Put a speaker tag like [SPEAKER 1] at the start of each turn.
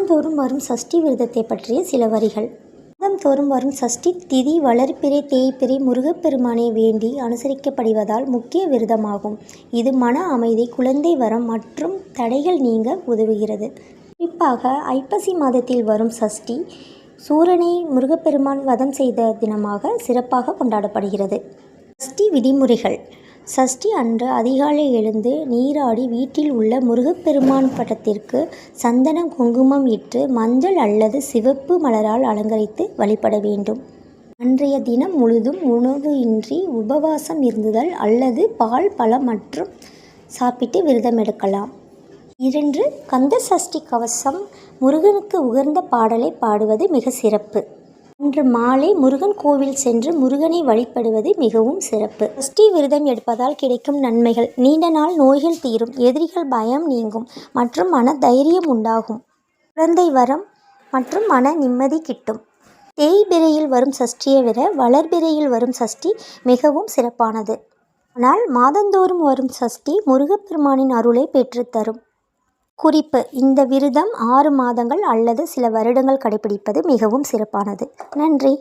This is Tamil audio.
[SPEAKER 1] மாதந்தோறும் வரும் சஷ்டி விரதத்தை பற்றிய சில வரிகள். மாதந்தோறும் வரும் சஷ்டி திதி வளர்பிறை தேய்பிறை முருகப்பெருமானை வேண்டி அனுசரிக்கப்படுவதால் முக்கிய விரதமாகும். இது மன அமைதி, குழந்தை வரம் மற்றும் தடைகள் நீங்க உதவுகிறது. குறிப்பாக ஐப்பசி மாதத்தில் வரும் சஷ்டி சூரனை முருகப்பெருமான் வதம் செய்த தினமாக சிறப்பாக கொண்டாடப்படுகிறது. சஷ்டி விதிமுறைகள். சஷ்டி அன்று அதிகாலை எழுந்து நீராடி வீட்டில் உள்ள முருகப்பெருமான் படத்திற்கு சந்தனம் குங்குமம் இட்டு மஞ்சள் அல்லது சிவப்பு மலரால் அலங்கரித்து வழிபட வேண்டும். அன்றைய தினம் முழுதும் உணவு இன்றி உபவாசம் இருந்துதல் அல்லது பால் பழம் மற்றும் சாப்பிட்டு விரதம் எடுக்கலாம். 2. கந்த சஷ்டி கவசம். முருகனுக்கு உகந்த பாடலை பாடுவது மிக சிறப்பு. அன்று மாலை முருகன் கோவில் சென்று முருகனை வழிபடுவது மிகவும் சிறப்பு. சஷ்டி விரதம் எடுப்பதால் கிடைக்கும் நன்மைகள். நீண்ட நாள் நோய்கள் தீரும், எதிரிகள் பயம் நீங்கும் மற்றும் மன தைரியம் உண்டாகும். குழந்தை வரம் மற்றும் மன நிம்மதி கிட்டும். தேய்பிறையில் வரும் சஷ்டியை விட வளர்பிறையில் வரும் சஷ்டி மிகவும் சிறப்பானது. ஆனால் மாதந்தோறும் வரும் சஷ்டி முருகப்பெருமானின் அருளை பெற்றுத்தரும். குறிப்பு: இந்த விரதம் 6 மாதங்கள் அல்லது சில வருடங்கள் கடைபிடிப்பது மிகவும் சிறப்பானது. நன்றி.